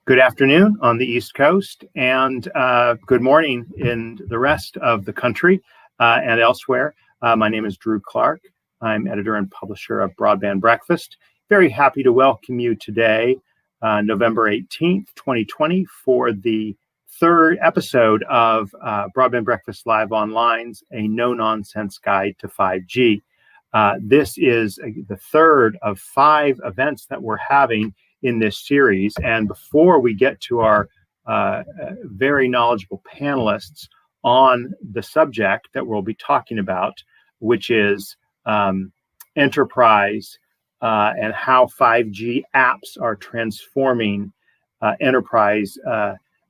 Good afternoon on the East Coast, and good morning in the rest of the country and elsewhere. My name is Drew Clark. I'm editor and publisher of Broadband Breakfast. Very happy to welcome you today, November 18th, 2020, for the third episode of Broadband Breakfast Live Online's A No-Nonsense Guide to 5G. This is the third of 5 events that we're having in this series. And before we get to our very knowledgeable panelists on the subject that we'll be talking about, which is enterprise and how 5G apps are transforming enterprise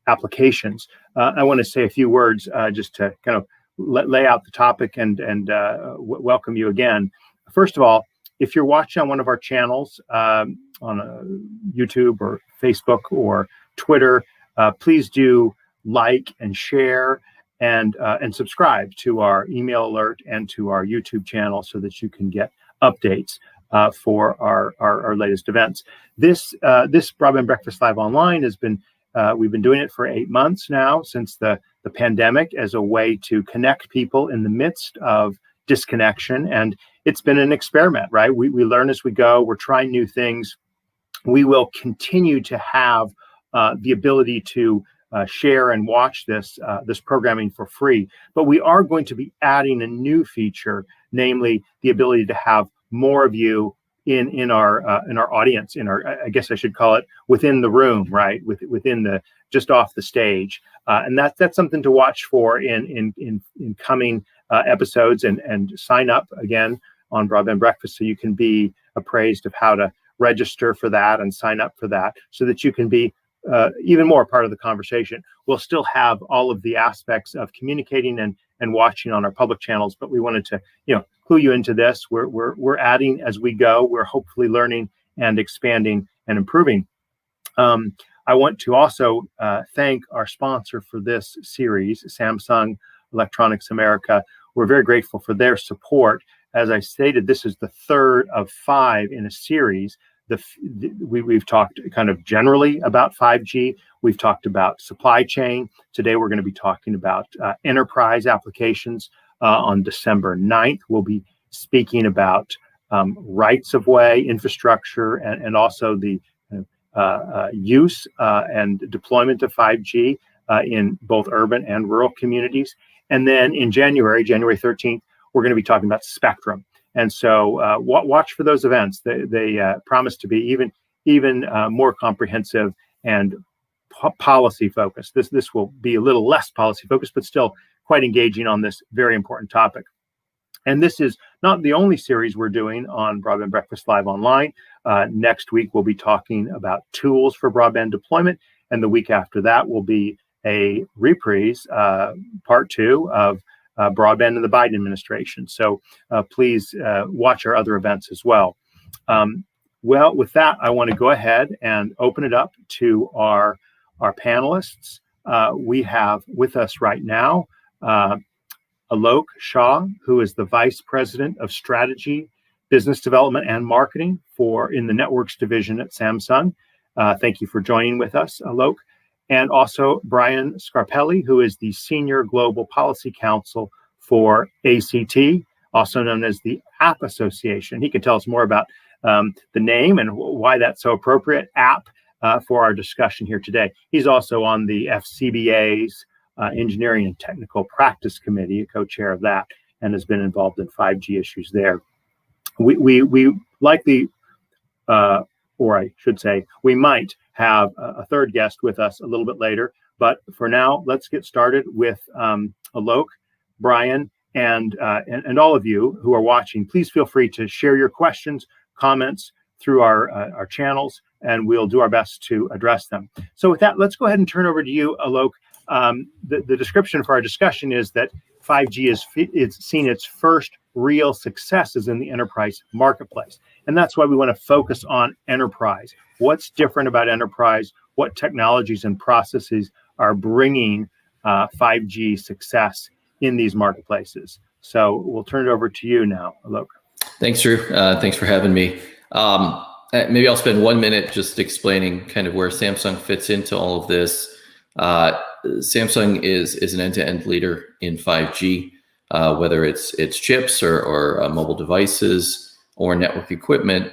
applications. I want to say a few words just to kind of lay out the topic and welcome you again. First of all, if you're watching on one of our channels on YouTube or Facebook or Twitter, please do like and share and subscribe to our email alert and to our YouTube channel so that you can get updates for our latest events. This Broadband Breakfast Live Online has been we've been doing it for 8 months now since the pandemic as a way to connect people in the midst of disconnection. And it's been an experiment, right? We learn as we go. We're trying new things. We will continue to have the ability to share and watch this programming for free. But we are going to be adding a new feature, namely the ability to have more of you in our audience, I guess I should call it within the room, right? Within the just off the stage, and that's something to watch for in coming episodes, and sign up again on Broadband Breakfast so you can be appraised of how to register for that and sign up for that so that you can be even more part of the conversation. We'll still have all of the aspects of communicating and watching on our public channels, but we wanted to, clue you into this. We're adding as we go. We're hopefully learning and expanding and improving. I want to also thank our sponsor for this series, Samsung Electronics America. We're very grateful for their support. As I stated, this is the third of 5 in a series. We've talked kind of generally about 5G. We've talked about supply chain. Today, we're going to be talking about enterprise applications. On December 9th, we'll be speaking about rights of way, infrastructure, and also the use and deployment of 5G in both urban and rural communities. And then in January 13th, we're going to be talking about spectrum. And so watch for those events. They promise to be even more comprehensive and policy focused. This will be a little less policy focused, but still quite engaging on this very important topic. And this is not the only series we're doing on Broadband Breakfast Live Online. Next week, we'll be talking about tools for broadband deployment. And the week after that will be a reprise, part 2 of broadband in the Biden administration. So please watch our other events as well. Well, with that, I want to go ahead and open it up to our panelists. We have with us right now Alok Shah, who is the Vice President of Strategy, Business Development, and Marketing in the Networks Division at Samsung. Thank you for joining with us, Alok. And also Brian Scarpelli, who is the Senior Global Policy Counsel for ACT, also known as the App Association. He can tell us more about the name and why that's so appropriate, app, for our discussion here today. He's also on the FCBA's Engineering and Technical Practice Committee, a co-chair of that, and has been involved in 5G issues there. We likely, or I should say, we might have a third guest with us a little bit later. But for now, let's get started with Alok, Brian, and all of you who are watching. Please feel free to share your questions, comments through our channels, and we'll do our best to address them. So with that, let's go ahead and turn over to you, Alok. The description for our discussion is that 5G is seen its first real successes in the enterprise marketplace. And that's why we want to focus on enterprise. What's different about enterprise? What technologies and processes are bringing 5G success in these marketplaces? So we'll turn it over to you now, Alok. Thanks, Drew. Thanks for having me. Maybe I'll spend 1 minute just explaining kind of where Samsung fits into all of this. Samsung is an end-to-end leader in 5G, whether it's chips or mobile devices or network equipment.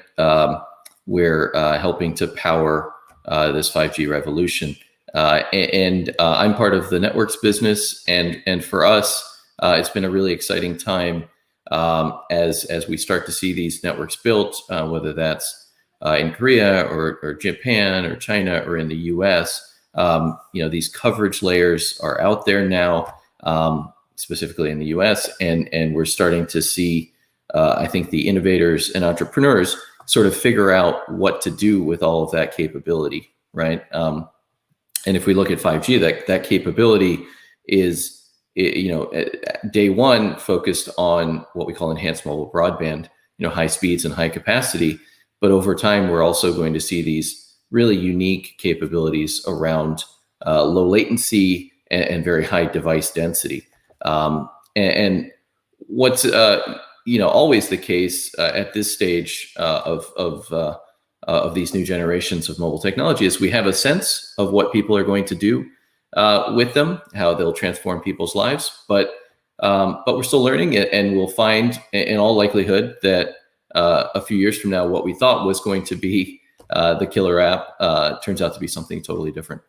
We're helping to power this 5G revolution. And I'm part of the networks business, and for us, it's been a really exciting time as we start to see these networks built, whether that's in Korea or Japan or China or in the US. These coverage layers are out there now, specifically in the US, and we're starting to see, I think, the innovators and entrepreneurs sort of figure out what to do with all of that capability, right? And if we look at 5G, that capability is, day one focused on what we call enhanced mobile broadband, high speeds and high capacity. But over time, we're also going to see these really unique capabilities around low latency and very high device density. And what's always the case at this stage of these new generations of mobile technology is we have a sense of what people are going to do with them, how they'll transform people's lives, but we're still learning it, and we'll find, in all likelihood, that a few years from now, what we thought was going to be the killer app turns out to be something totally different.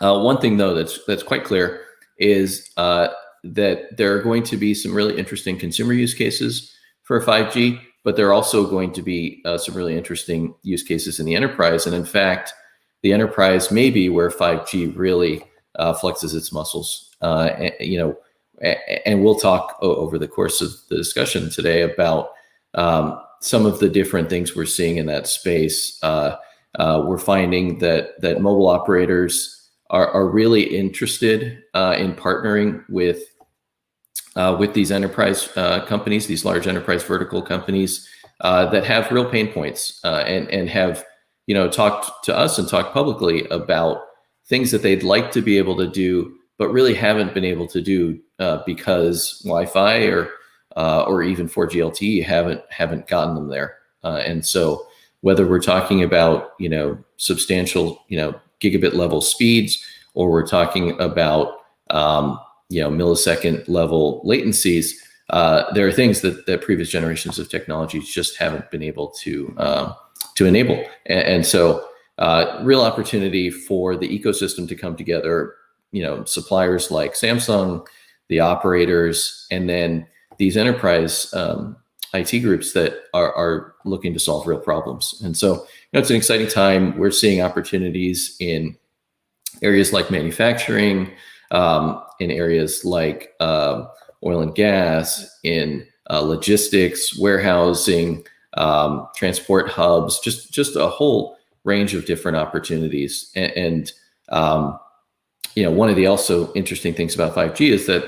One thing, though, that's quite clear is that there are going to be some really interesting consumer use cases for 5G, but there are also going to be some really interesting use cases in the enterprise. And in fact, the enterprise may be where 5G really flexes its muscles. And we'll talk over the course of the discussion today about some of the different things we're seeing in that space. We're finding that mobile operators are really interested in partnering with these enterprise companies, these large enterprise vertical companies that have real pain points and have talked to us and talked publicly about things that they'd like to be able to do, but really haven't been able to do because Wi-Fi or even 4G LTE haven't gotten them there. And so whether we're talking about substantial gigabit level speeds, or we're talking about millisecond level latencies, there are things that previous generations of technologies just haven't been able to enable. And so real opportunity for the ecosystem to come together, suppliers like Samsung, the operators, and then these enterprise IT groups that are looking to solve real problems. And so it's an exciting time. We're seeing opportunities in areas like manufacturing, in areas like oil and gas, in logistics, warehousing, transport hubs, just a whole range of different opportunities. And one of the also interesting things about 5G is that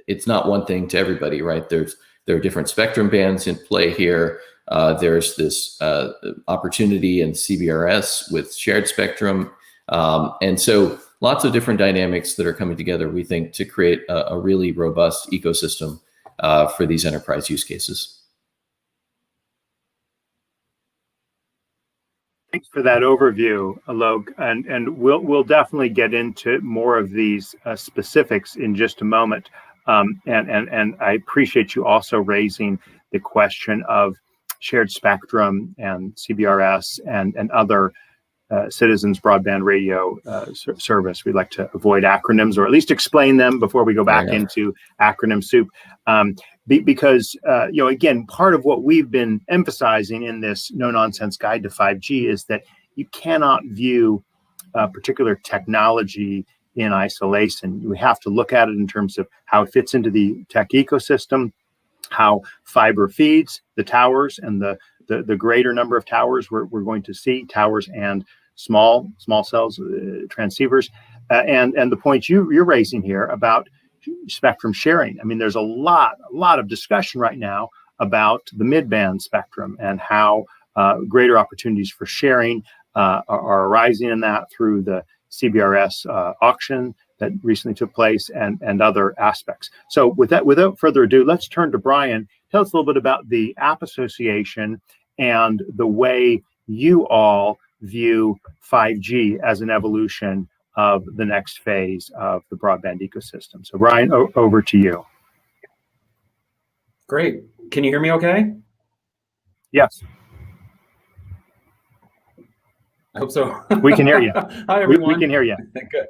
it's not one thing to everybody, right? There are different spectrum bands in play here. There's this opportunity in CBRS with shared spectrum. And so lots of different dynamics that are coming together, we think, to create a really robust ecosystem for these enterprise use cases. Thanks for that overview, Alok, and we'll definitely get into more of these specifics in just a moment. And I appreciate you also raising the question of shared spectrum and CBRS and other citizens broadband radio service. We like to avoid acronyms, or at least explain them before we go back into acronym soup. Because again, part of what we've been emphasizing in this no-nonsense guide to 5G is that you cannot view a particular technology in isolation. We have to look at it in terms of how it fits into the tech ecosystem, how fiber feeds the towers and the greater number of towers we're going to see, towers and small cells, transceivers, and the points you're raising here about spectrum sharing. I mean, there's a lot of discussion right now about the mid-band spectrum and how greater opportunities for sharing are arising in that through the CBRS auction that recently took place and other aspects. So without further ado, let's turn to Brian. Tell us a little bit about the App Association and the way you all view 5G as an evolution of the next phase of the broadband ecosystem. So Brian, over to you. Great. Can you hear me okay? Yes. I hope so. We can hear you. Hi, everyone. We can hear you. Good.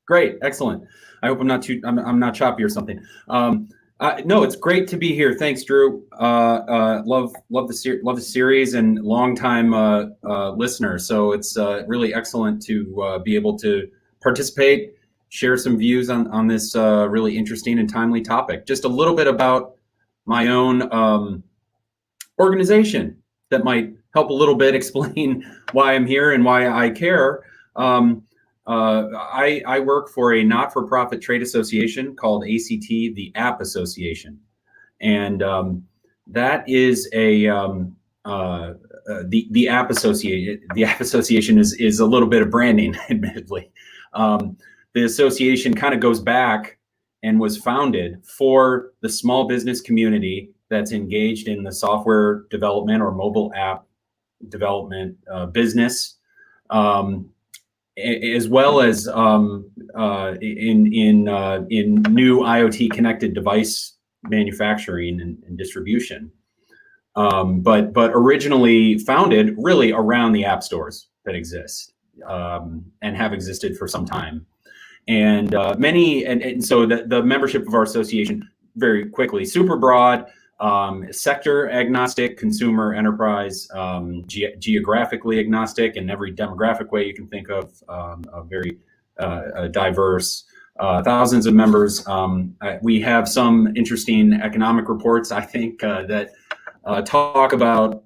Great. Excellent. I hope I'm not choppy or something. No, it's great to be here. Thanks, Drew. Love the series and longtime listener. So it's really excellent to be able to participate, share some views on this really interesting and timely topic. Just a little bit about my own organization that might help a little bit explain why I'm here and why I care. I work for a not-for-profit trade association called ACT, the App Association, and that is a the App Association. The App Association is a little bit of branding, admittedly. The association kind of goes back and was founded for the small business community that's engaged in the software development or mobile app development business. As well as in new IoT connected device manufacturing and distribution, but originally founded really around the app stores that exist and have existed for some time, and so the membership of our association, very quickly, super broad. Sector agnostic, consumer, enterprise, geographically agnostic, in every demographic way you can think of, very diverse, thousands of members. We have some interesting economic reports, I think, that talk about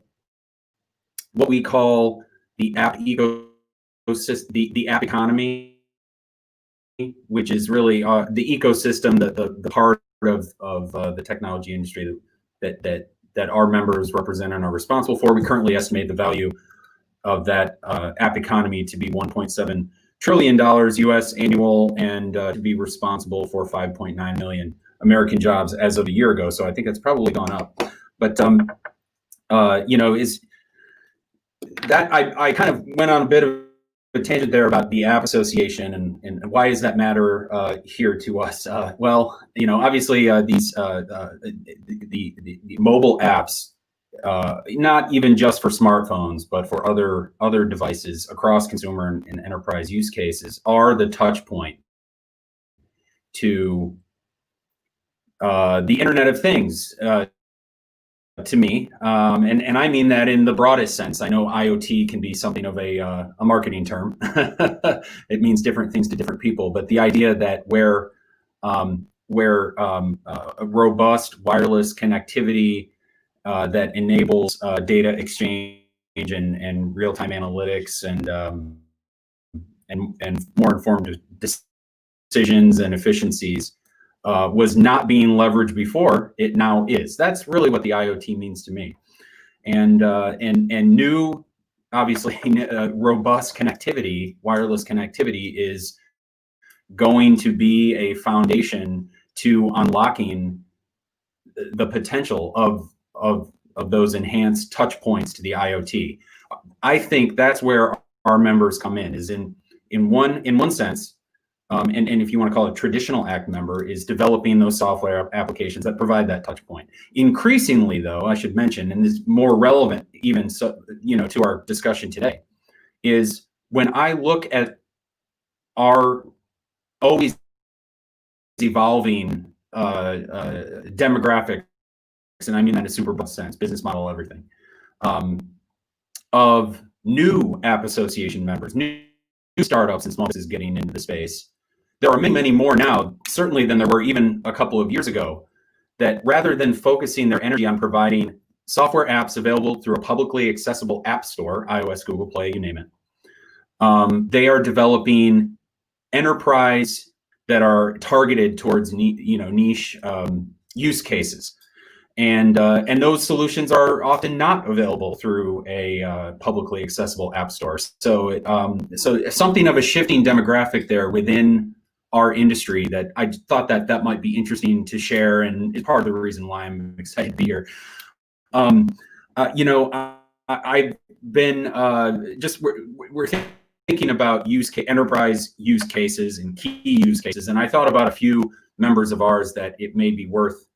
what we call the app ecosystem, the app economy, which is really the ecosystem, the part of the technology industry that our members represent and are responsible for. We currently estimate the value of that app economy to be $1.7 trillion US annual, and to be responsible for 5.9 million American jobs as of a year ago. So I think it's probably gone up. But is that I kind of went on a bit of a tangent there about the App Association and why does that matter here to us? Well, obviously these the mobile apps, not even just for smartphones, but for other devices across consumer and enterprise use cases, are the touch point to the Internet of Things. To me, and I mean that in the broadest sense. I know IoT can be something of a marketing term. It means different things to different people, but the idea that where a robust wireless connectivity that enables data exchange and real-time analytics and more informed decisions and efficiencies was not being leveraged before, it now is. That's really what the IoT means to me. And new, obviously, robust connectivity, wireless connectivity, is going to be a foundation to unlocking the potential of those enhanced touch points to the IoT. I think that's where our members come in, is in one sense. And if you want to call it traditional ACT member, is developing those software applications that provide that touch point. Increasingly, though, I should mention, and is more relevant even so, to our discussion today, is when I look at our always evolving demographics, and I mean that in a super broad sense, business model, everything, of new app association members, new startups and small businesses getting into the space. There are many, many more now, certainly, than there were even a couple of years ago, that rather than focusing their energy on providing software apps available through a publicly accessible app store, iOS, Google Play, you name it, they are developing enterprise that are targeted towards niche use cases. And those solutions are often not available through a publicly accessible app store. So so something of a shifting demographic there within our industry that I thought that might be interesting to share, and is part of the reason why I'm excited to be here. I've been we're thinking about enterprise use cases and key use cases, and I thought about a few members of ours that it may be worth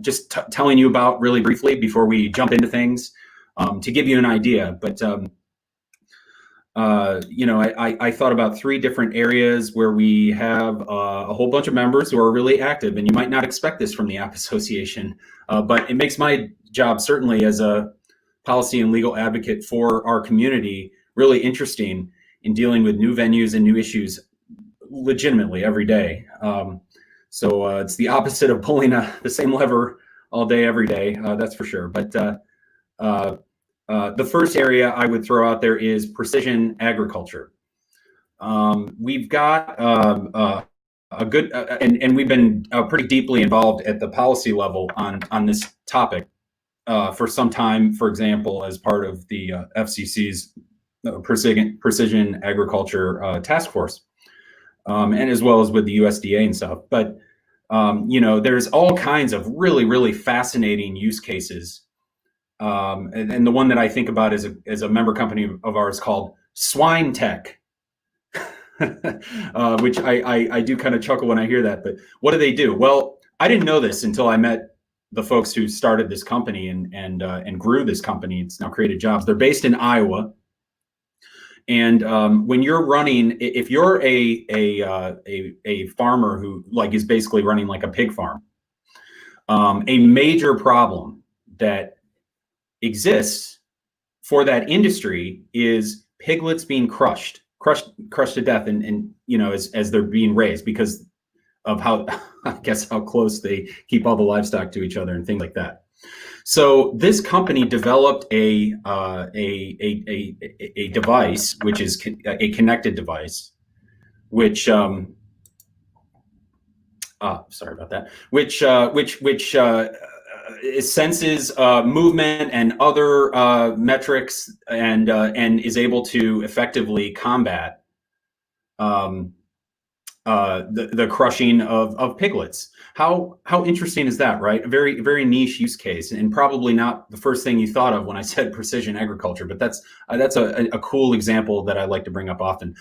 just telling you about really briefly before we jump into things, to give you an idea. But I thought about 3 different areas where we have a whole bunch of members who are really active, and you might not expect this from the App Association, but it makes my job, certainly as a policy and legal advocate for our community, really interesting in dealing with new venues and new issues legitimately every day. So it's the opposite of pulling the same lever all day, every day, that's for sure. But the first area I would throw out there is precision agriculture. We've got a good, and we've been pretty deeply involved at the policy level on this topic for some time, for example, as part of the FCC's precision agriculture task force, and as well as with the USDA and stuff. But there's all kinds of really, really fascinating use cases. And the one that I think about is a member company of ours called Swine Tech, which I do kind of chuckle when I hear that. But what do they do? Well, I didn't know this until I met the folks who started this company and grew this company. It's now created jobs. They're based in Iowa. And when you're running, if you're a farmer who is basically running like a pig farm, a major problem that exists for that industry is piglets being crushed to death, and as they're being raised, because of how how close they keep all the livestock to each other and things like that. So this company developed a device, which is a connected device, which sorry about that, which it senses movement and other metrics, and is able to effectively combat the crushing of piglets. How interesting is that, right? A very, very niche use case, and probably not the first thing you thought of when I said precision agriculture, but that's a cool example that I like to bring up often.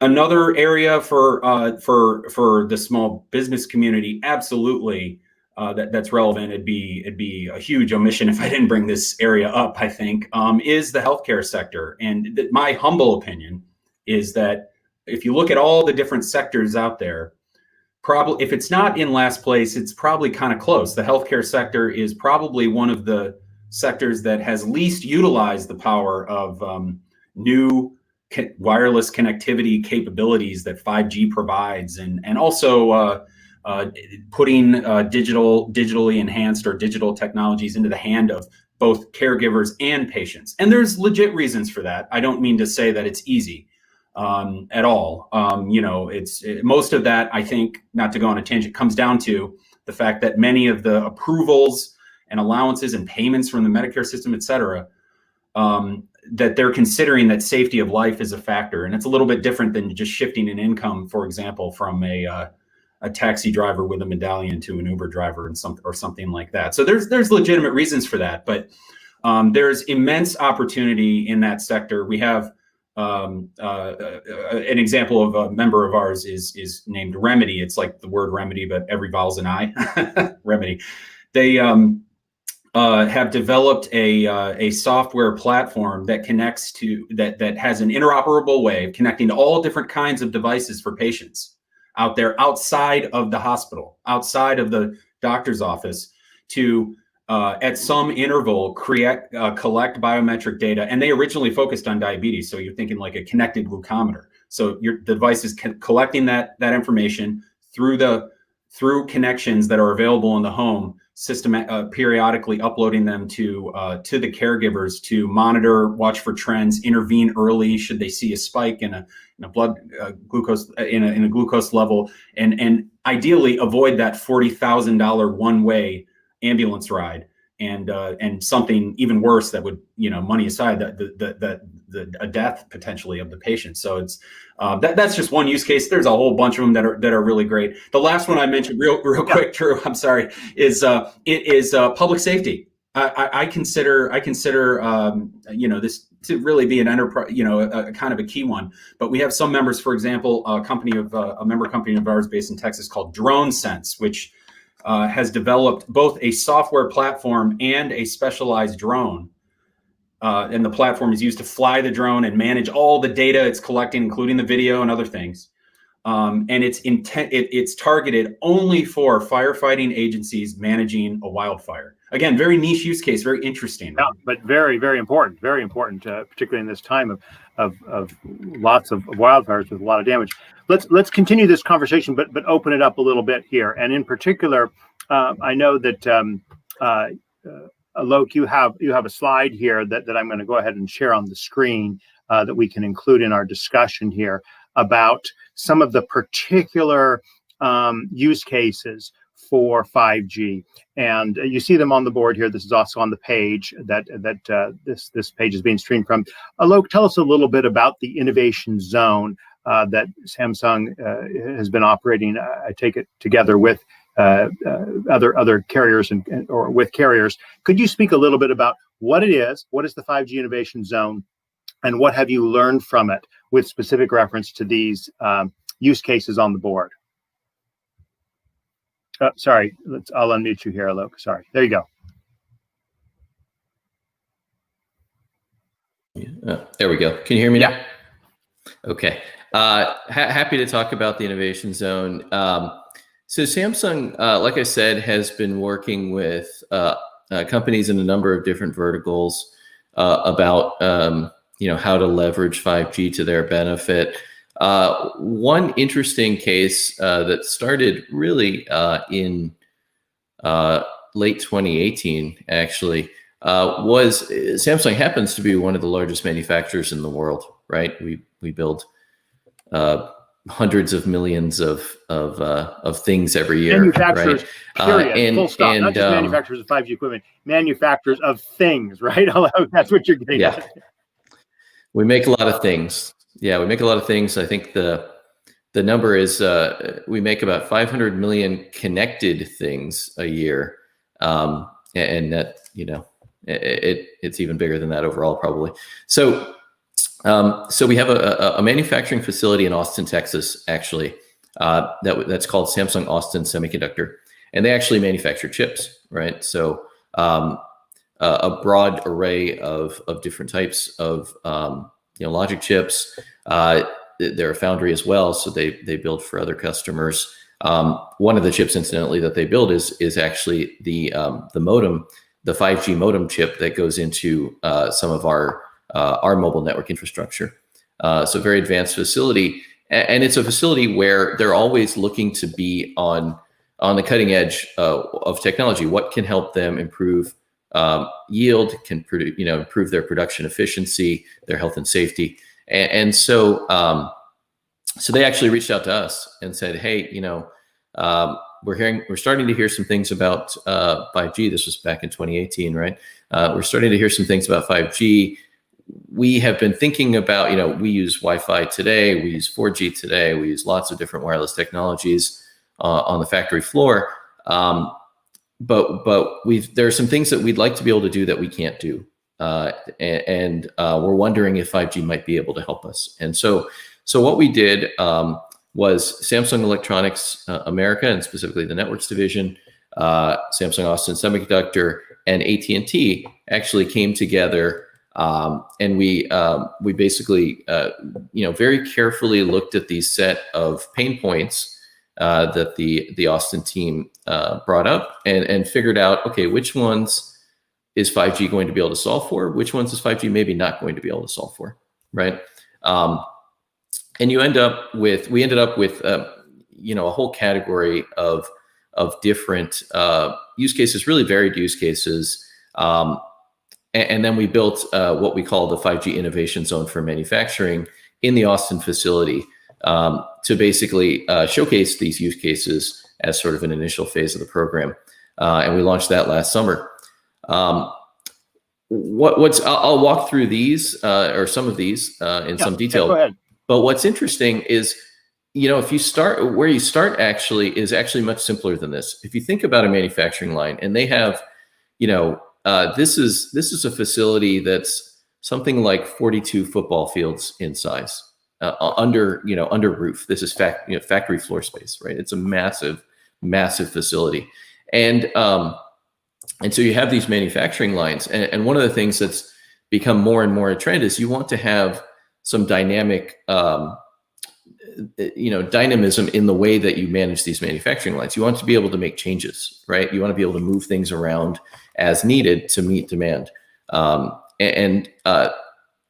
Another area for the small business community, absolutely, that's relevant. It'd be a huge omission if I didn't bring this area up, I think, is the healthcare sector. And my humble opinion is that if you look at all the different sectors out there, probably if it's not in last place, it's probably kind of close. The healthcare sector is probably one of the sectors that has least utilized the power of new wireless connectivity capabilities that 5G provides, and also putting digitally enhanced or digital technologies into the hand of both caregivers and patients. And there's legit reasons for that. I don't mean to say that it's easy at all. Most of that, I think, not to go on a tangent, comes down to the fact that many of the approvals and allowances and payments from the Medicare system, et cetera, that they're considering that safety of life is a factor. And it's a little bit different than just shifting an income, for example, from a taxi driver with a medallion to an Uber driver or something like that. So there's legitimate reasons for that, but there's immense opportunity in that sector. We have an example of a member of ours is named Remedy. It's like the word remedy, but every vowel's an I. Remedy. They have developed a software platform that connects to that has an interoperable way of connecting to all different kinds of devices for patients out there, outside of the hospital, outside of the doctor's office, to at some interval collect biometric data. And they originally focused on diabetes, so you're thinking like a connected glucometer. So your device is collecting that information through connections that are available in the home, periodically uploading them to the caregivers to monitor, watch for trends, intervene early should they see a spike in a blood glucose in a glucose level, and ideally avoid that $40,000 one-way ambulance ride, and something even worse that would, money aside, a death potentially of the patient. So it's that's just one use case. There's a whole bunch of them that are really great. The last one I mentioned real quick, Drew, I'm sorry, is public safety. I consider this to really be an enterprise, a kind of a key one. But we have some members, for example, a member company of ours based in Texas called DroneSense, which has developed both a software platform and a specialized drone. And the platform is used to fly the drone and manage all the data it's collecting, including the video and other things. And it's targeted only for firefighting agencies managing a wildfire. Again, very niche use case, very interesting. Yeah, but very, very important, particularly in this time of lots of wildfires with a lot of damage. Let's continue this conversation, but open it up a little bit here. And in particular, I know that Alok, you have a slide here that I'm going to go ahead and share on the screen that we can include in our discussion here about some of the particular use cases for 5G, and you see them on the board here. This is also on the page that this page is being streamed from. Alok, tell us a little bit about the innovation zone that Samsung has been operating. I take it together with other carriers or with carriers. Could you speak a little bit about what it is? What is the 5G innovation zone, and what have you learned from it with specific reference to these use cases on the board? Sorry, I'll unmute you here, Alok. Sorry, there you go. There we go. Can you hear me now? Yeah. Okay. Happy to talk about the innovation zone. So Samsung, like I said, has been working with companies in a number of different verticals about how to leverage 5G to their benefit. One interesting case that started really in late 2018, actually, was Samsung happens to be one of the largest manufacturers in the world, right? We build hundreds of millions of things every year. Manufacturers, right? period, full stop. Not just manufacturers of 5G equipment, manufacturers of things, right? That's what you're getting at. We make a lot of things. Yeah, we make a lot of things. I think the number is we make about 500 million connected things a year, and that it's even bigger than that overall probably. So we have a manufacturing facility in Austin, Texas, actually, that's called Samsung Austin Semiconductor, and they actually manufacture chips, right? So a broad array of different types of logic chips. They're a foundry as well, so they build for other customers. One of the chips, incidentally, that they build is actually the modem, the 5G modem chip that goes into some of our mobile network infrastructure. So very advanced facility, and it's a facility where they're always looking to be on the cutting edge of technology. What can help them improve yield, can improve their production efficiency, their health and safety. And so they actually reached out to us and said, hey, we're starting to hear some things about 5G. This was back in 2018, right? We're starting to hear some things about 5G. We have been thinking about, we use Wi-Fi today, we use 4G today, we use lots of different wireless technologies on the factory floor. But there are some things that we'd like to be able to do that we can't do. And we're wondering if 5G might be able to help us. And so what we did was Samsung Electronics America, and specifically the networks division, Samsung Austin Semiconductor, and AT&T actually came together, and we basically very carefully looked at these set of pain points that the Austin team brought up, and figured out, okay, which ones is 5G going to be able to solve for? Which ones is 5G maybe not going to be able to solve for, right? And we ended up with a whole category of different use cases, really varied use cases. And then we built what we call the 5G Innovation Zone for manufacturing in the Austin facility to basically showcase these use cases as sort of an initial phase of the program. And we launched that last summer. I'll walk through these or some of these in some detail. Go ahead. But what's interesting is, if you start where you start is actually much simpler than this. If you think about a manufacturing line, and they have, this is a facility that's something like 42 football fields in size, under roof. This is factory floor space, right? It's a massive facility, and so you have these manufacturing lines, and one of the things that's become more and more a trend is you want to have some dynamic dynamism in the way that you manage these manufacturing lines. You want to be able to make changes, right? You want to be able to move things around as needed to meet demand. And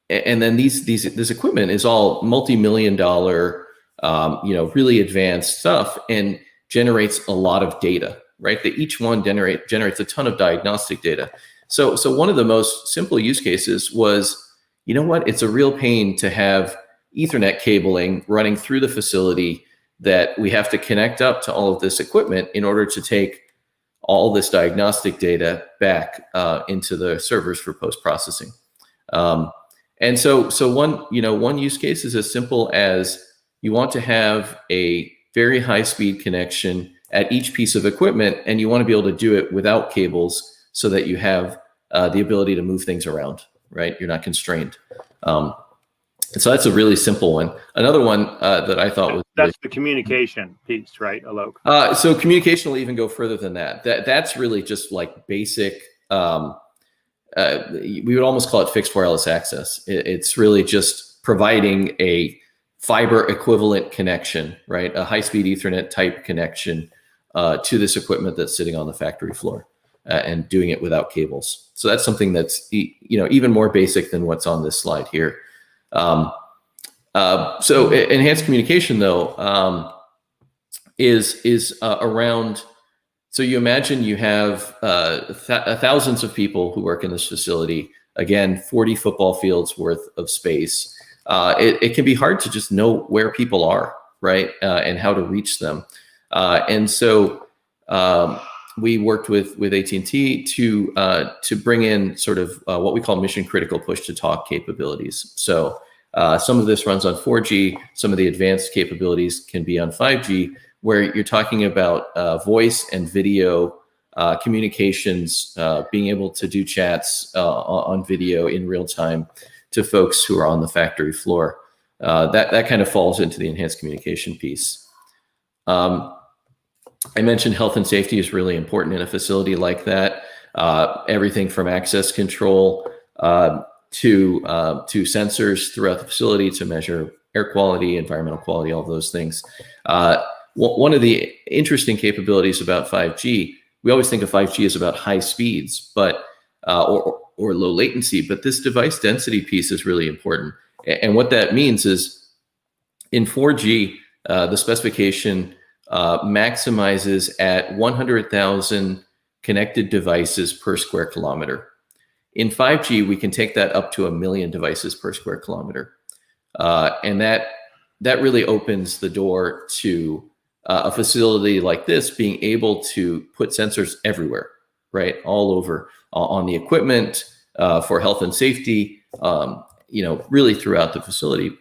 then this equipment is all multi-million-dollar, really advanced stuff, and generates a lot of data, right? That each one generates a ton of diagnostic data. So one of the most simple use cases was, it's a real pain to have Ethernet cabling running through the facility that we have to connect up to all of this equipment in order to take all this diagnostic data back into the servers for post-processing. And so one use case is as simple as you want to have a very high-speed connection at each piece of equipment, and you want to be able to do it without cables so that you have the ability to move things around, right? You're not constrained. And so that's a really simple one. Another one that I thought was that's the communication piece, right, Alok? So communication will even go further than that. That's really just like basic. We would almost call it fixed wireless access. It's really just providing a fiber equivalent connection, right? A high-speed Ethernet type connection to this equipment that's sitting on the factory floor, and doing it without cables. So that's something that's even more basic than what's on this slide here. So enhanced communication, though, is around. So you imagine you have thousands of people who work in this facility. Again, 40 football fields worth of space. It can be hard to just know where people are, right, and how to reach them. And so we worked with AT&T to bring in sort of what we call mission critical push to talk capabilities. So some of this runs on 4G. Some of the advanced capabilities can be on 5G, where you're talking about voice and video communications, being able to do chats on video in real time to folks who are on the factory floor. That kind of falls into the enhanced communication piece. I mentioned health and safety is really important in a facility like that. Everything from access control to sensors throughout the facility to measure air quality, environmental quality, all of those things. One of the interesting capabilities about 5G, we always think of 5G as about high speeds, but or low latency, but this device density piece is really important. And what that means is in 4G, the specification maximizes at 100,000 connected devices per square kilometer. In 5G, we can take that up to 1 million devices per square kilometer. And that really opens the door to a facility like this being able to put sensors everywhere, right? All over on the equipment for health and safety, really throughout the facility,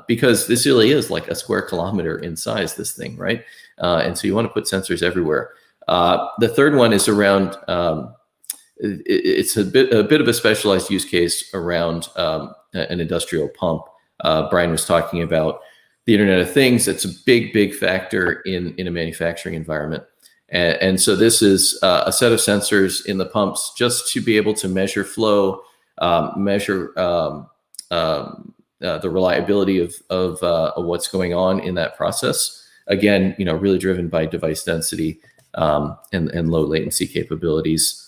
because this really is like a square kilometer in size, this thing, right? And so you want to put sensors everywhere. The third one is around, it's a bit of a specialized use case around an industrial pump. Brian was talking about the Internet of Things. It's a big factor in a manufacturing environment. And so this is a set of sensors in the pumps just to be able to measure flow, measure the reliability of what's going on in that process. Again, really driven by device density and low latency capabilities.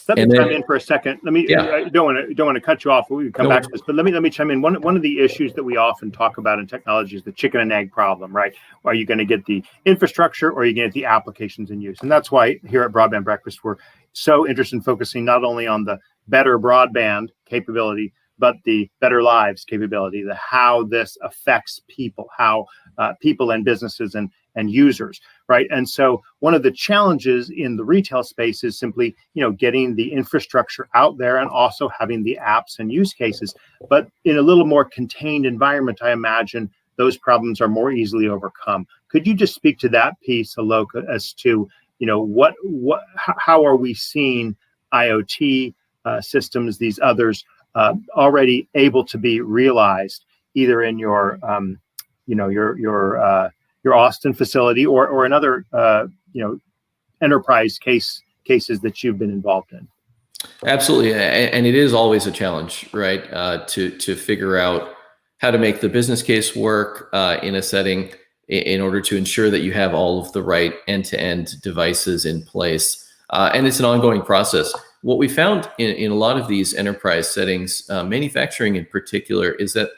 Let me chime in for a second. Let me. Yeah. I don't want to cut you off. We can come back to this, but let me chime in. One of the issues that we often talk about in technology is the chicken and egg problem, right? Are you going to get the infrastructure, or are you going to get the applications in use? And that's why here at Broadband Breakfast we're so interested in focusing not only on the better broadband capability, but the better lives capability, the how this affects people, how people and businesses and users, right? And so one of the challenges in the retail space is simply, getting the infrastructure out there and also having the apps and use cases. But in a little more contained environment, I imagine those problems are more easily overcome. Could you just speak to that piece, Alok, as to, how are we seeing IoT systems, these others, already able to be realized either in your your Austin facility or in other enterprise cases that you've been involved in? Absolutely, and it is always a challenge, right? To figure out how to make the business case work in a setting in order to ensure that you have all of the right end-to-end devices in place, and it's an ongoing process. What we found in a lot of these enterprise settings, manufacturing in particular, is that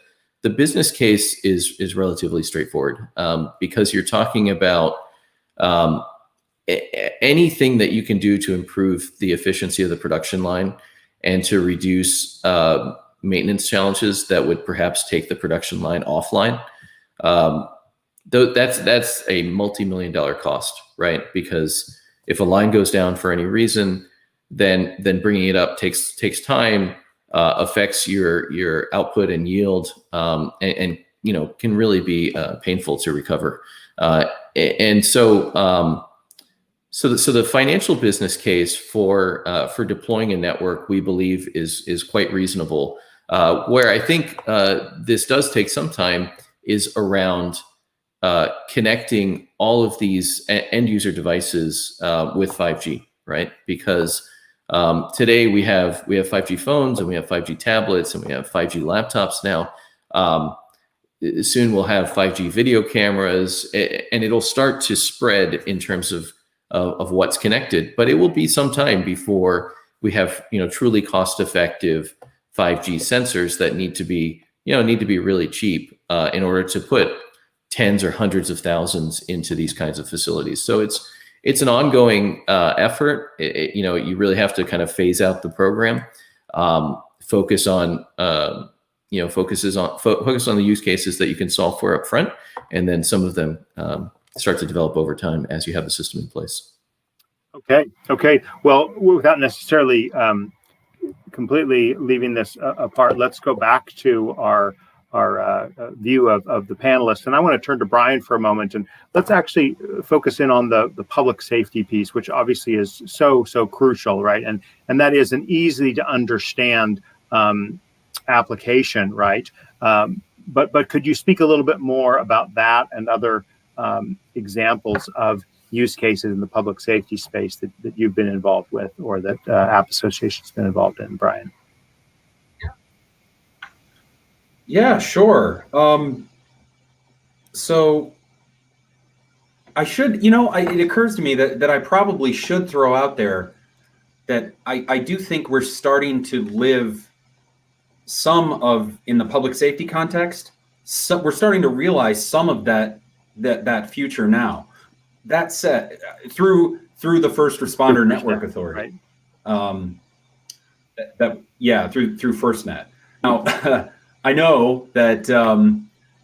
the business case is relatively straightforward because you're talking about anything that you can do to improve the efficiency of the production line and to reduce maintenance challenges that would perhaps take the production line offline. That's a multi-million-dollar cost, right? Because if a line goes down for any reason, then bringing it up takes time, affects your output and yield, and can really be painful to recover. And so the financial business case for deploying a network, we believe, is quite reasonable. Where I think this does take some time is around connecting all of these end user devices with 5G, right? Because today we have 5G phones and we have 5G tablets and we have 5G laptops now. Soon we'll have 5G video cameras, and it'll start to spread in terms of what's connected. But it will be some time before we have truly cost-effective 5G sensors that need to be really cheap in order to put tens or hundreds of thousands into these kinds of facilities. So it's an ongoing effort. You really have to kind of phase out the program, focus on the use cases that you can solve for up front, and then some of them start to develop over time as you have the system in place. Okay. Well, without necessarily completely leaving this apart, let's go back to our view of the panelists. And I want to turn to Brian for a moment, and let's actually focus in on the public safety piece, which obviously is so crucial, right? And that is an easy to understand application, right? But could you speak a little bit more about that and other examples of use cases in the public safety space that you've been involved with, or that App Association's been involved in, Brian? Yeah, sure. So I should, it occurs to me that I probably should throw out there that I do think we're starting to live in the public safety context, we're starting to realize some of that future now. That said, through the First Responder Network Authority, right? Through FirstNet. Now, I know that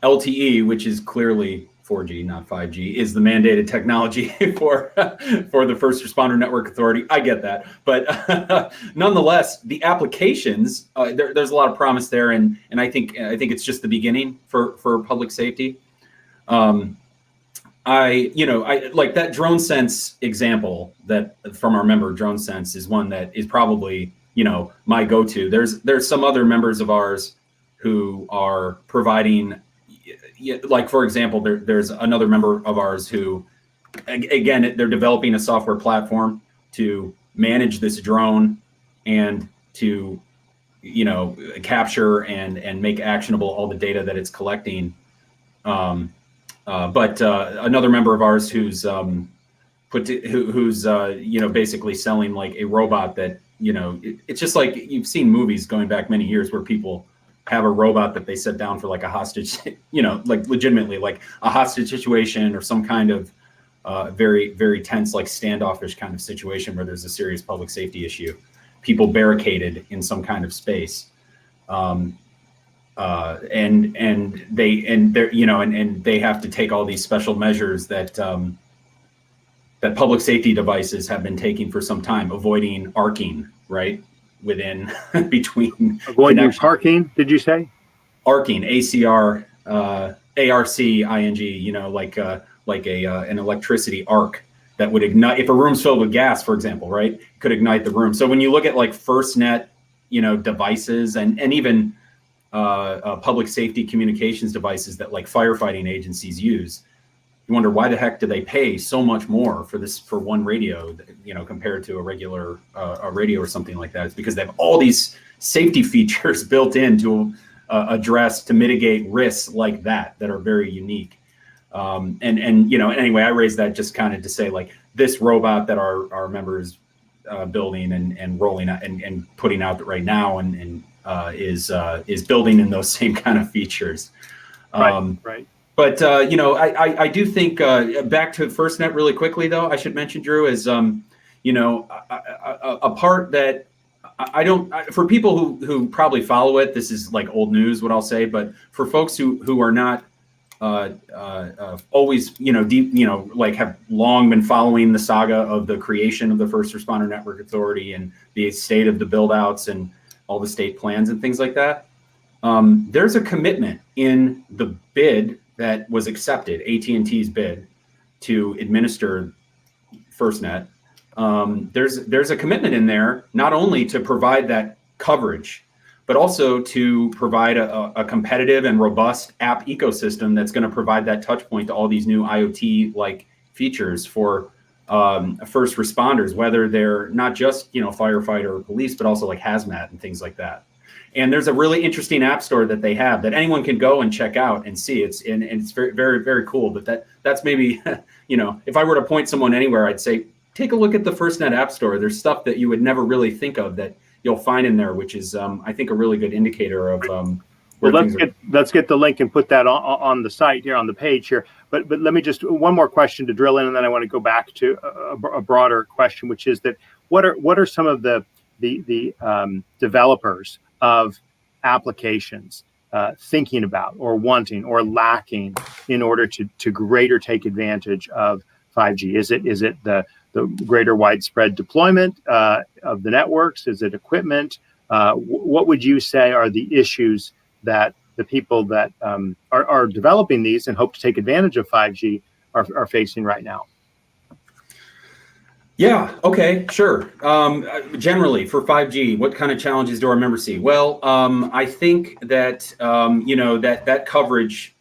LTE, which is clearly 4G, not 5G, is the mandated technology for the First Responder Network Authority. I get that, but nonetheless, the applications there's a lot of promise there, and I think it's just the beginning for public safety. I like that DroneSense example that from our member DroneSense is one that is probably my go-to. There's some other members of ours who are providing, like for example, there's another member of ours who, again, they're developing a software platform to manage this drone and to capture and make actionable all the data that it's collecting. But another member of ours who's basically selling like a robot that it's just like you've seen movies going back many years where people have a robot that they set down for like a hostage, like legitimately like a hostage situation or some kind of very, very tense, like standoffish kind of situation where there's a serious public safety issue, people barricaded in some kind of space. And they have to take all these special measures that that public safety devices have been taking for some time, avoiding arcing, right? Between avoiding parking, did you say? Arcing, ACR, ARCING, like an electricity arc. that would ignite if a room's filled with gas, for example, right? Could ignite the room. So when you look at like FirstNet, devices and even public safety communications devices that like firefighting agencies use, you wonder why the heck do they pay so much more for one radio, compared to a regular a radio or something like that? It's because they have all these safety features built in to mitigate risks like that are very unique. Anyway, I raised that just kind of to say, like, this robot that our members building and rolling out and putting out right now is building in those same kind of features. Right. But I do think back to FirstNet really quickly, though, I should mention, Drew, is a part that I don't, for people who probably follow it, this is like old news, what I'll say, but for folks who are not always, deep, like have long been following the saga of the creation of the First Responder Network Authority and the state of the build outs and all the state plans and things like that. There's a commitment in the bid that was accepted, AT&T's bid to administer FirstNet. There's a commitment in there, not only to provide that coverage, but also to provide a competitive and robust app ecosystem that's going to provide that touch point to all these new IoT-like features for first responders, whether they're not just firefighter or police, but also like hazmat and things like that. And there's a really interesting app store that they have that anyone can go and check out and see. It's very, very, very cool. But that's maybe if I were to point someone anywhere, I'd say take a look at the FirstNet App Store. There's stuff that you would never really think of that you'll find in there, which is, I think, a really good indicator of where let's get the link and put that on the site here, on the page here. But let me just, one more question to drill in, and then I want to go back to a broader question, which is that what are some of the developers of applications thinking about or wanting or lacking in order to greater take advantage of 5G? Is it the greater widespread deployment of the networks? Is it equipment? What would you say are the issues that the people that are developing these and hope to take advantage of 5G are facing right now? Yeah, okay, sure. Generally for 5G, what kind of challenges do our members see? Well, I think that, that coverage,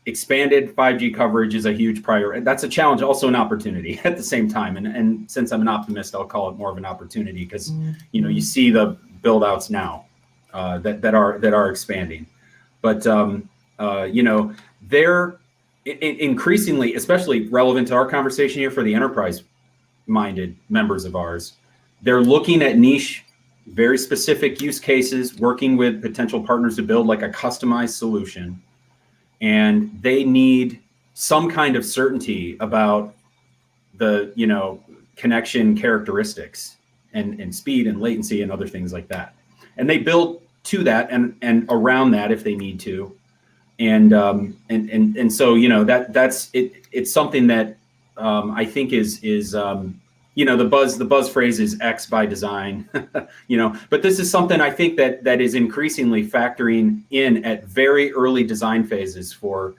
expanded 5G coverage is a huge priority. That's a challenge, also an opportunity at the same time. And since I'm an optimist, I'll call it more of an opportunity because, you see the build outs now that are expanding. But, they're increasingly, especially relevant to our conversation here for the enterprise-minded members of ours, they're looking at niche, very specific use cases, working with potential partners to build like a customized solution. And they need some kind of certainty about the, connection characteristics and speed and latency and other things like that. And they build to that and around that if they need to. And so, that's it. It's something that I think is the buzz phrase is X by design, but this is something I think that is increasingly factoring in at very early design phases for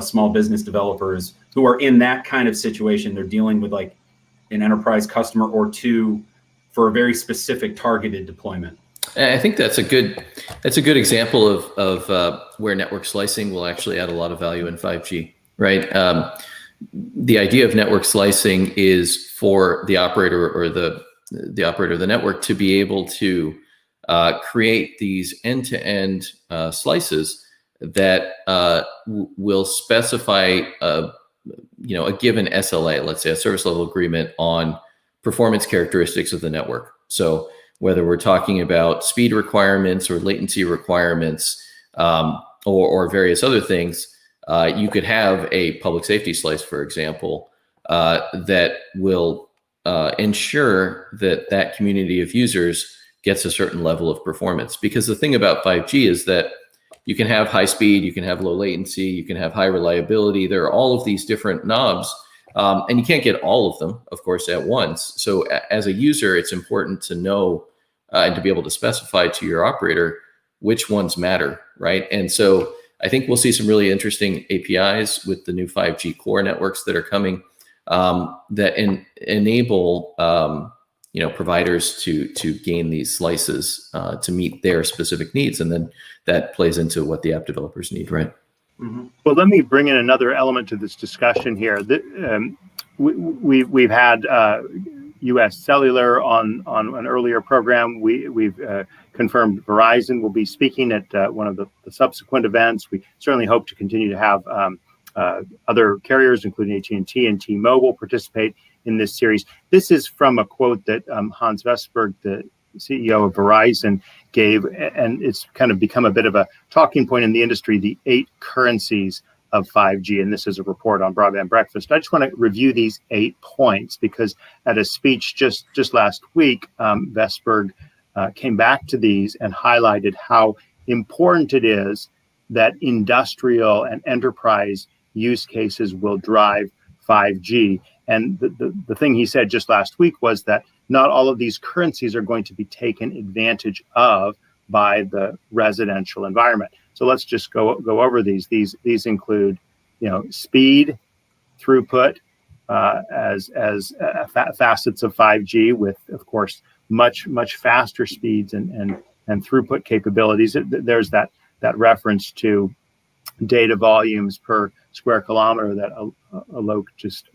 small business developers who are in that kind of situation. They're dealing with like an enterprise customer or two for a very specific targeted deployment. I think that's a good example of where network slicing will actually add a lot of value in 5G, right? The idea of network slicing is for the operator or the operator of the network to be able to create these end-to-end slices that will specify a given SLA, let's say a service level agreement on performance characteristics of the network. So whether we're talking about speed requirements or latency requirements or various other things, you could have a public safety slice, for example, that will ensure that community of users gets a certain level of performance. Because the thing about 5G is that you can have high speed, you can have low latency, you can have high reliability. There are all of these different knobs, and you can't get all of them, of course, at once. So as a user, it's important to know and to be able to specify to your operator which ones matter, right? And so I think we'll see some really interesting APIs with the new 5G core networks that are coming. that enable providers to gain these slices to meet their specific needs, and then that plays into what the app developers need, right? Mm-hmm. Well, let me bring in another element to this discussion here. We've had U.S. Cellular on an earlier program. We've confirmed Verizon will be speaking at one of the subsequent events. We certainly hope to continue to have other carriers, including AT&T and T-Mobile, participate in this series. This is from a quote that Hans Vestberg, the CEO of Verizon, gave, and it's kind of become a bit of a talking point in the industry, the 8 currencies of 5G. And this is a report on Broadband Breakfast. I just want to review these 8 points because at a speech just last week, Vestberg came back to these and highlighted how important it is that industrial and enterprise use cases will drive 5G. And the thing he said just last week was that not all of these currencies are going to be taken advantage of by the residential environment. So let's just go over these. These include, speed, throughput, as facets of 5G, with, of course, much Mm-hmm. faster speeds and throughput capabilities. There's that reference to data volumes per square kilometer that Alok just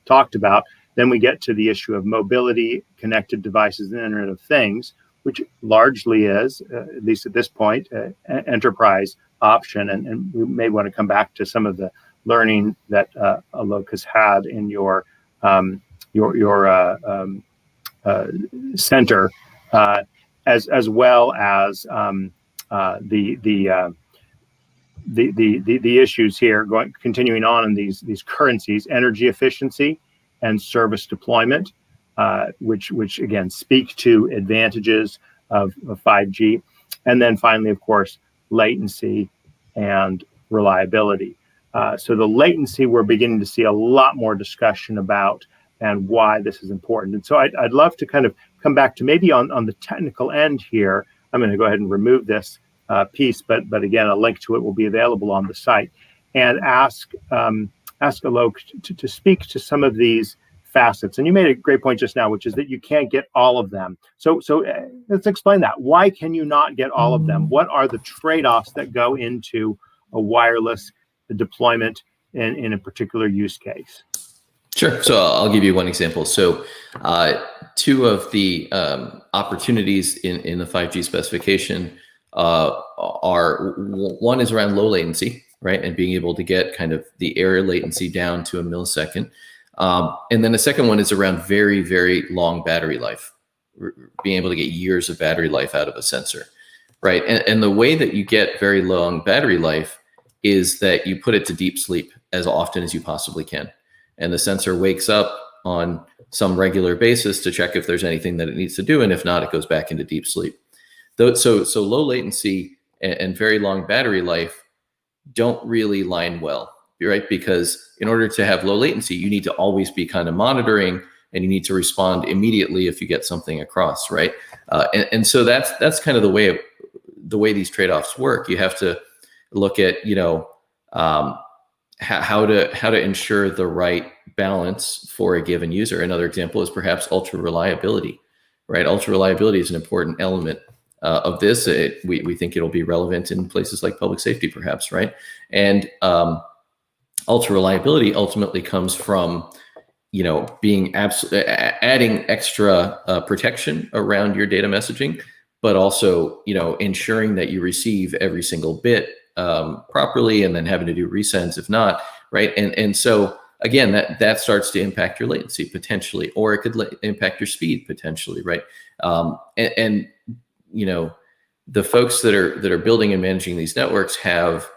talked about. Then we get to the issue of mobility, connected devices, and Internet of Things, which largely is, at least at this point, an enterprise option. And we may want to come back to some of the learning that Alok has had in your center, as well as the issues here, continuing on in these currencies: energy efficiency and service deployment, which again speak to advantages of 5G, and then finally, of course, latency and reliability. So the latency we're beginning to see a lot more discussion about, and why this is important. And so I'd love to kind of come back to maybe on the technical end here. I'm going to go ahead and remove this piece, but again, a link to it will be available on the site, and ask Alok to speak to some of these facets. And you made a great point just now, which is that you can't get all of them. So let's explain that. Why can you not get all of them? What are the trade-offs that go into a wireless deployment in a particular use case? Sure. So I'll give you one example. So 2 of the opportunities in the 5G specification are, one is around low latency, right? And being able to get kind of the area latency down to a millisecond. And then the second one is around very, very long battery life, being able to get years of battery life out of a sensor, right? And the way that you get very long battery life is that you put it to deep sleep as often as you possibly can. And the sensor wakes up on some regular basis to check if there's anything that it needs to do. And if not, it goes back into deep sleep. So low latency and very long battery life don't really line well, right? Because in order to have low latency, you need to always be kind of monitoring, and you need to respond immediately if you get something across, right? And so that's kind of the way these trade-offs work. You have to look at how to ensure the right balance for a given user. Another example is perhaps ultra reliability, right? Ultra reliability is an important element of this. We think it'll be relevant in places like public safety, perhaps, right? And ultra reliability ultimately comes from being adding extra protection around your data messaging, but also ensuring that you receive every single bit properly, and then having to do resends if not, right? And so again, that starts to impact your latency potentially, or it could impact your speed potentially, right? And the folks that are building and managing these networks have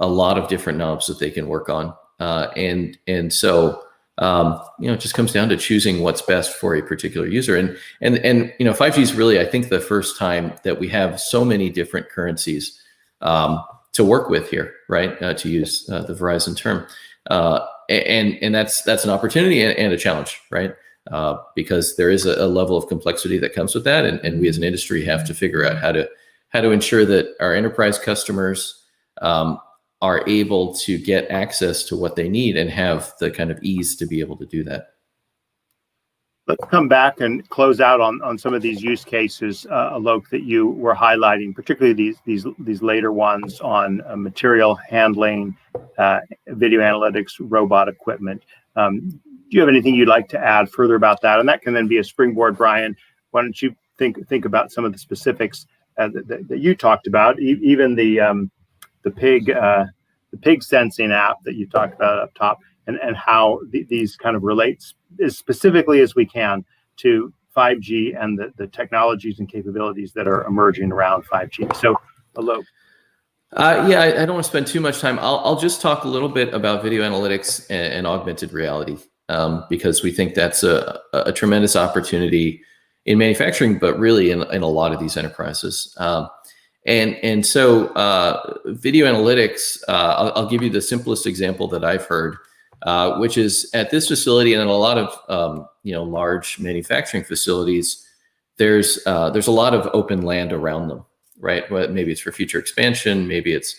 a lot of different knobs that they can work on, and so it just comes down to choosing what's best for a particular user. And 5G is really, I think, the first time that we have so many different currencies to work with here, right? To use the Verizon term, and that's an opportunity and a challenge, right? Because there is a level of complexity that comes with that, and we as an industry have to figure out how to ensure that our enterprise customers are able to get access to what they need and have the kind of ease to be able to do that. Let's come back and close out on some of these use cases, Alok, that you were highlighting, particularly these later ones on material handling, video analytics, robot equipment. Do you have anything you'd like to add further about that? And that can then be a springboard, Brian. Why don't you think about some of the specifics that you talked about, even the pig sensing app that you talked about up top, and how these kind of relates as specifically as we can to 5G and the technologies and capabilities that are emerging around 5G. So, Alok. Yeah, I don't want to spend too much time. I'll just talk a little bit about video analytics and augmented reality, because we think that's a tremendous opportunity in manufacturing, but really in a lot of these enterprises. And so video analytics, I'll give you the simplest example that I've heard, which is at this facility and in a lot of large manufacturing facilities, there's a lot of open land around them, right? Well, maybe it's for future expansion, maybe it's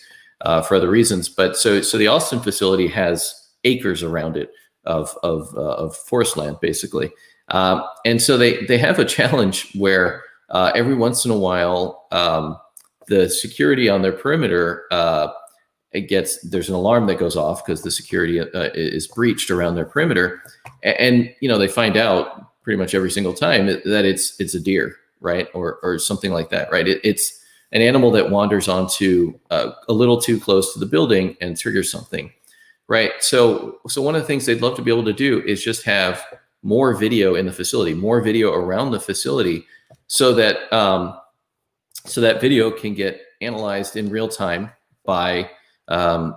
for other reasons. But so the Austin facility has acres around it of forest land, basically. And so they have a challenge where every once in a while, the security on their perimeter, there's an alarm that goes off because the security is breached around their perimeter. And they find out pretty much every single time that it's a deer, right? Or something like that, right? It's an animal that wanders onto a little too close to the building and triggers something, right? So one of the things they'd love to be able to do is just have more video in the facility, more video around the facility, so that video can get analyzed in real time by a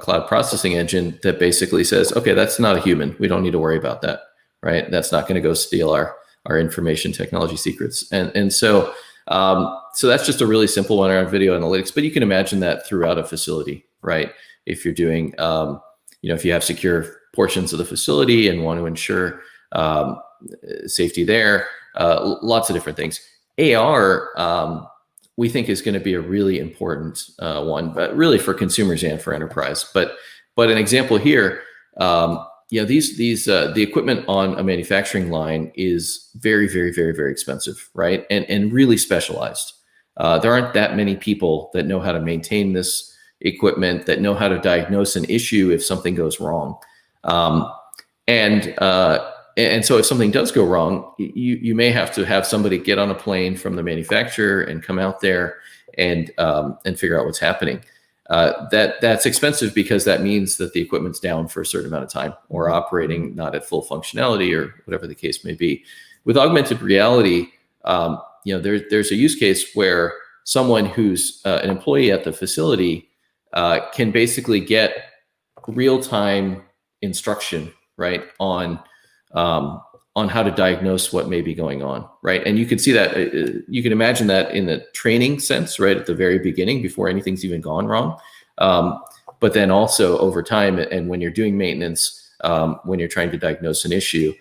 cloud processing engine that basically says, okay, that's not a human. We don't need to worry about that, right? That's not going to go steal our information technology secrets. And so that's just a really simple one around video analytics, but you can imagine that throughout a facility, right? If you're doing, if you have secure portions of the facility and want to ensure safety there, lots of different things. AR, we think is going to be a really important one, but really for consumers and for enterprise. But an example here, the equipment on a manufacturing line is very, very, very, very expensive, right? And really specialized. There aren't that many people that know how to maintain this equipment, that know how to diagnose an issue if something goes wrong. And so if something does go wrong, you may have to have somebody get on a plane from the manufacturer and come out there and figure out what's happening. That's expensive because that means that the equipment's down for a certain amount of time or operating not at full functionality or whatever the case may be. With augmented reality, there's a use case where someone who's an employee at the facility can basically get real-time instruction, right, on how to diagnose what may be going on, right? And you can see that, you can imagine that in the training sense, right, at the very beginning before anything's even gone wrong. But then also over time, and when you're doing maintenance, when you're trying to diagnose an issue,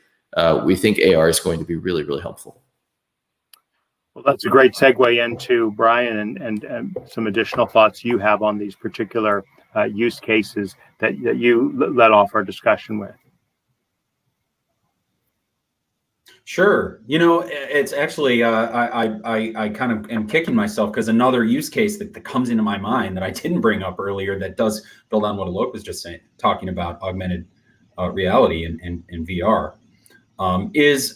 we think AR is going to be really, really helpful. Well, that's a great segue into Brian and some additional thoughts you have on these particular use cases that you led off our discussion with. Sure. It's actually, I kind of am kicking myself because another use case that comes into my mind that I didn't bring up earlier that does build on what Alok was just talking about augmented reality and VR is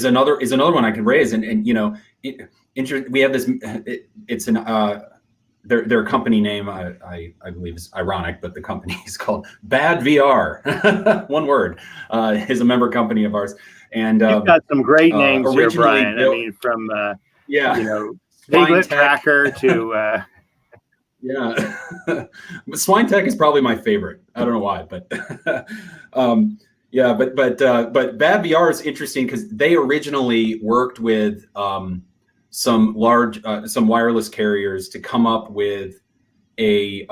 another one I can raise. We have this, it's their company name, I believe is ironic, but the company is called Bad VR. One word, is a member company of ours. And you've got some great names here, Brian. Built, I mean, from Piglet Tracker to Swine Tech is probably my favorite. I don't know why, but but Bad VR is interesting because they originally worked with some wireless carriers to come up with a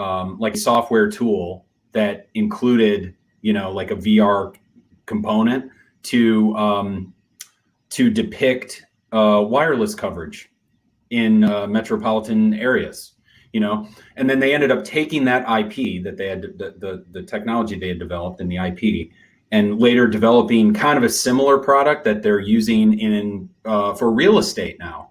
software tool that included like a VR component to depict wireless coverage in metropolitan areas. and then they ended up taking that IP that they had, the technology they had developed and the IP, and later developing kind of a similar product that they're using for real estate now.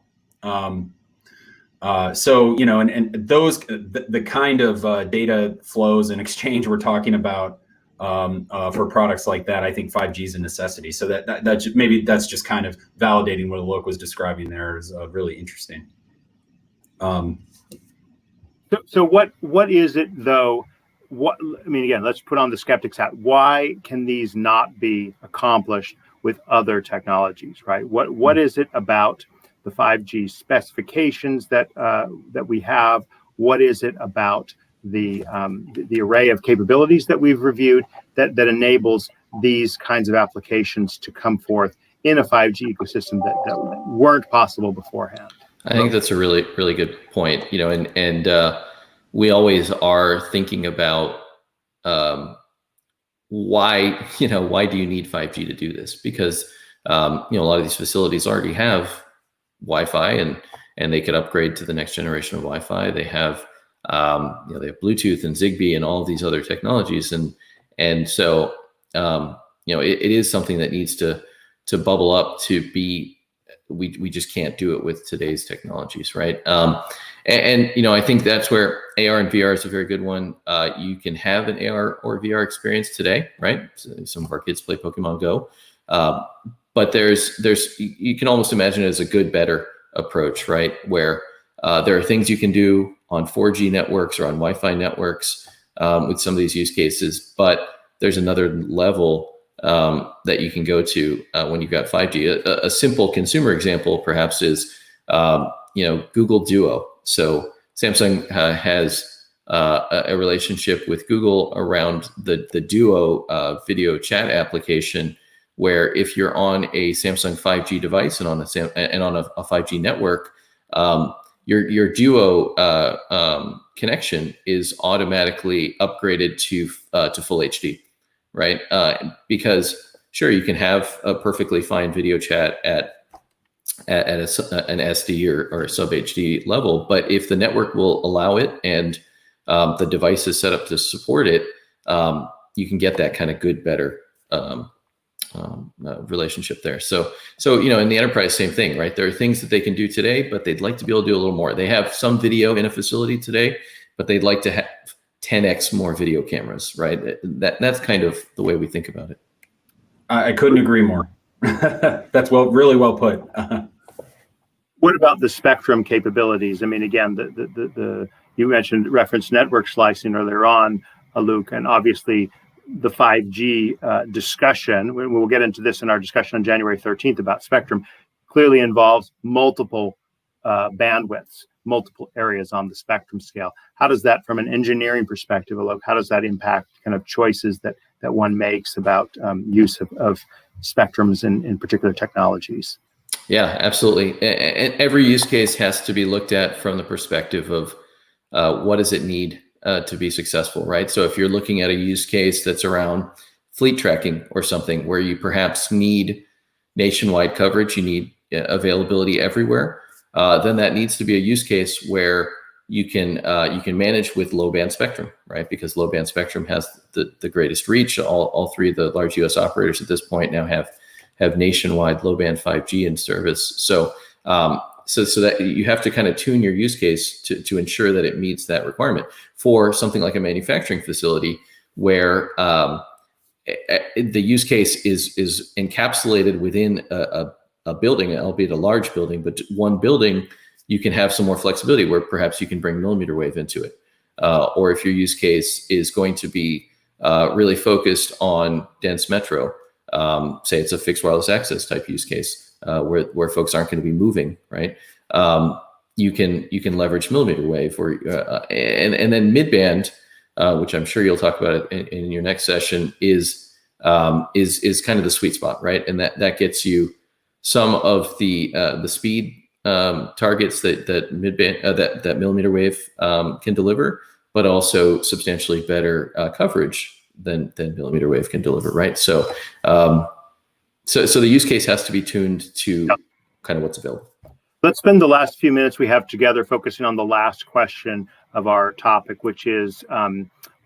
So, and those, the kind of data flows and exchange we're talking about for products like that, I think 5G is a necessity. So maybe that's just kind of validating what Alok was describing there is really interesting. So what is it though? Again, let's put on the skeptic's hat. Why can these not be accomplished with other technologies, right? What is it about the 5G specifications that we have? What is it about the array of capabilities that we've reviewed that enables these kinds of applications to come forth in a 5G ecosystem that weren't possible beforehand? I think that's a really, really good point. And we always are thinking about why do you need 5G to do this? Because a lot of these facilities already have Wi-Fi, and they could upgrade to the next generation of Wi-Fi. They have they have Bluetooth and Zigbee and all of these other technologies, and so it is something that needs to bubble up to be. We just can't do it with today's technologies, right? And I think that's where AR and VR is a very good one. You can have an AR or VR experience today, right? So some of our kids play Pokemon Go, but you can almost imagine it as a good, better approach, right? Where there are things you can do on 4G networks or on Wi-Fi networks with some of these use cases, but there's another level that you can go to when you've got 5G. A simple consumer example, perhaps, is Google Duo. So Samsung has a relationship with Google around the Duo video chat application, where if you're on a Samsung 5G device and on a 5G network, your Duo connection is automatically upgraded to full HD. Right? Because sure, you can have a perfectly fine video chat at an SD or sub HD level, but if the network will allow it and the device is set up to support it, you can get that kind of good, better relationship there. So in the enterprise, same thing, right? There are things that they can do today, but they'd like to be able to do a little more. They have some video in a facility today, but they'd like to have 10x more video cameras, right? That's kind of the way we think about it. I couldn't agree more. That's really well put. What about the spectrum capabilities? I mean, again, you referenced network slicing earlier on, Luke, and obviously the 5G discussion. We'll get into this in our discussion on January 13th about spectrum. Clearly involves multiple bandwidths, multiple areas on the spectrum scale. How does that, from an engineering perspective, how does that impact kind of choices that one makes about use of spectrums in particular technologies? Yeah, absolutely. And every use case has to be looked at from the perspective of what does it need to be successful, right? So if you're looking at a use case that's around fleet tracking or something where you perhaps need nationwide coverage, you need availability everywhere, then that needs to be a use case where you can manage with low band spectrum, right? Because low band spectrum has the greatest reach. All three of the large U.S. operators at this point now have nationwide low band 5G in service. So that you have to kind of tune your use case to ensure that it meets that requirement. For something like a manufacturing facility where the use case is encapsulated within a building, albeit a large building, but one building, you can have some more flexibility where perhaps you can bring millimeter wave into it. Or if your use case is going to be really focused on dense metro, say it's a fixed wireless access type use case where folks aren't going to be moving, right? You can leverage millimeter wave, or and then midband, which I'm sure you'll talk about in your next session, is kind of the sweet spot, right? And that gets you some of the speed targets that midband that millimeter wave can deliver, but also substantially better coverage than millimeter wave can deliver, right? So the use case has to be tuned to kind of what's available. Let's spend the last few minutes we have together focusing on the last question of our topic, which is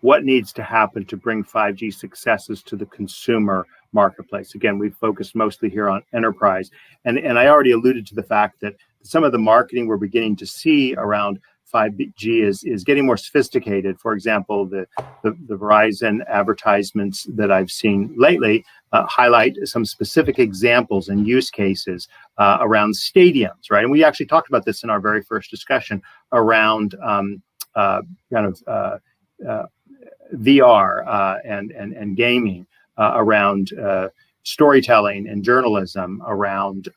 what needs to happen to bring 5G successes to the consumer marketplace. Again, we've focused mostly here on enterprise. And I already alluded to the fact that some of the marketing we're beginning to see around 5G is getting more sophisticated. For example, the Verizon advertisements that I've seen lately highlight some specific examples and use cases around stadiums, right? And we actually talked about this in our very first discussion around VR and gaming, around storytelling and journalism, around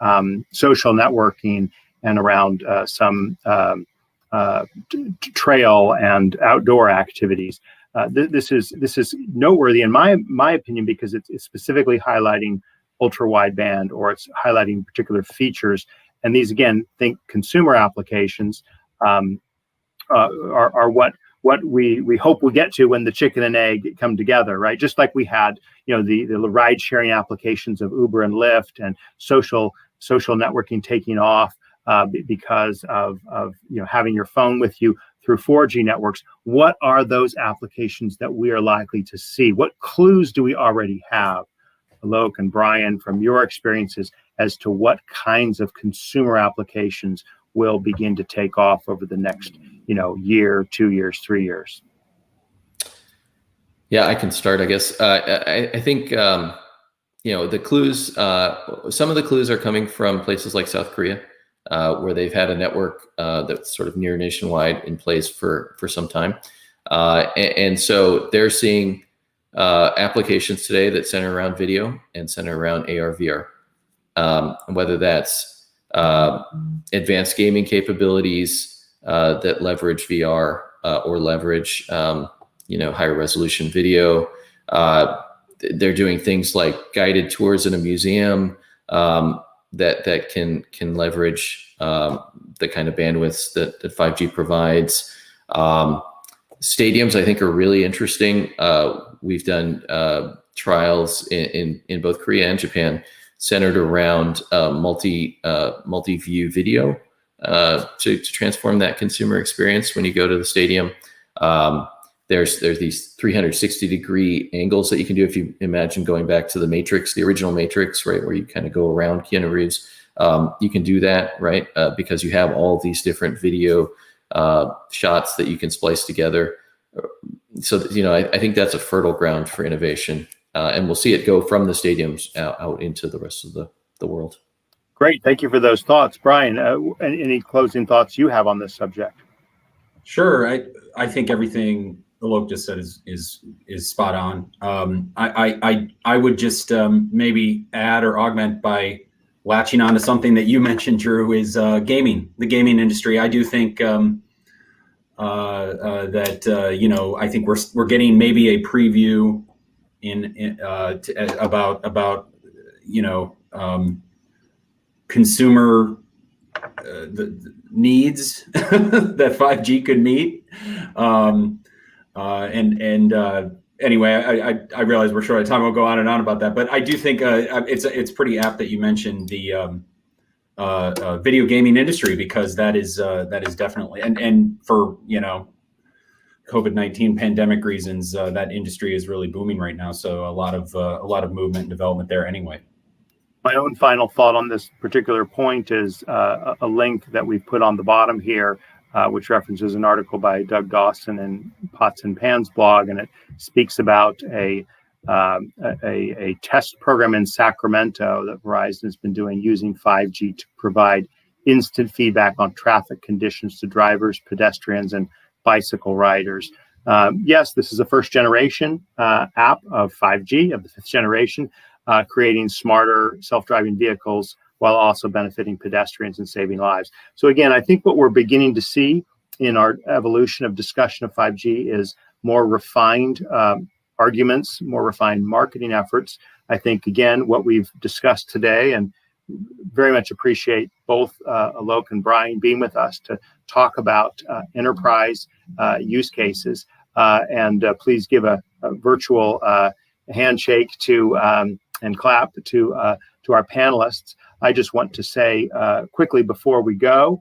social networking, and around some trail and outdoor activities. This is noteworthy in my opinion, because it's specifically highlighting ultra wideband, or it's highlighting particular features. And these, again, think consumer applications are what we hope we'll get to when the chicken and egg come together, right? Just like we had, the ride sharing applications of Uber and Lyft, and social networking taking off because of having your phone with you through 4G networks. What are those applications that we are likely to see? What clues do we already have, Alok and Brian, from your experiences as to what kinds of consumer applications will begin to take off over the next year, 2 years, 3 years? Yeah, I can start, I guess. I think the clues. Some of the clues are coming from places like South Korea, where they've had a network that's sort of near nationwide in place for some time, and so they're seeing applications today that center around video and center around AR, VR, whether that's advanced gaming capabilities that leverage VR or leverage higher resolution video. They're doing things like guided tours in a museum that can leverage the kind of bandwidths that 5G provides. Stadiums, I think, are really interesting. We've done trials in both Korea and Japan centered around multi-view video to transform that consumer experience when you go to the stadium. There's these 360-degree angles that you can do if you imagine going back to the Matrix, the original Matrix, right, where you kind of go around Keanu Reeves. You can do that, right, because you have all these different video shots that you can splice together. So, I think that's a fertile ground for innovation, and we'll see it go from the stadiums out into the rest of the world. Great, thank you for those thoughts, Brian. Any closing thoughts you have on this subject? Sure, I think everything Alok just said is spot on. I would just maybe add or augment by latching on to something that you mentioned, Drew, is gaming, the gaming industry. I do think that I think we're getting maybe a preview about consumer the needs that 5G could meet. Anyway, I realize we're short of time. We'll go on and on about that, but I do think it's pretty apt that you mentioned the video gaming industry, because that is definitely, and for COVID-19 pandemic reasons, that industry is really booming right now. So a lot of movement and development there anyway. My own final thought on this particular point is a link that we put on the bottom here, which references an article by Doug Dawson in Pots and Pans blog, and it speaks about a test program in Sacramento that Verizon has been doing using 5G to provide instant feedback on traffic conditions to drivers, pedestrians, and bicycle riders. Yes, this is a first generation app of 5G, of the 5th generation, creating smarter self-driving vehicles while also benefiting pedestrians and saving lives. So again, I think what we're beginning to see in our evolution of discussion of 5G is more refined arguments, more refined marketing efforts. I think, again, what we've discussed today, and very much appreciate both Alok and Brian being with us to talk about enterprise use cases. And please give a virtual handshake to and clap to our panelists. I just want to say quickly before we go,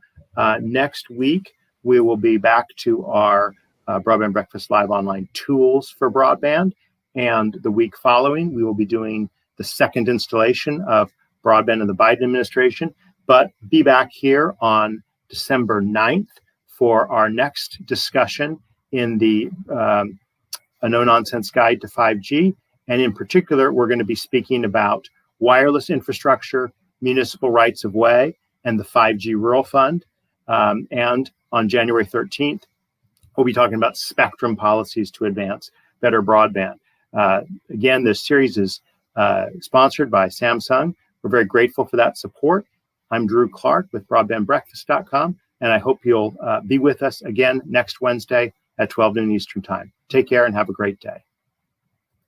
next week we will be back to our Broadband Breakfast Live Online tools for broadband. And the week following, we will be doing the second installation of broadband in the Biden administration. But be back here on December 9th for our next discussion in the A No-Nonsense Guide to 5G. And in particular, we're going to be speaking about wireless infrastructure, municipal rights of way, and the 5G Rural Fund. And on January 13th, we'll be talking about spectrum policies to advance better broadband. Again, this series is sponsored by Samsung. We're very grateful for that support. I'm Drew Clark with broadbandbreakfast.com, and I hope you'll be with us again next Wednesday at 12 noon Eastern Time. Take care and have a great day.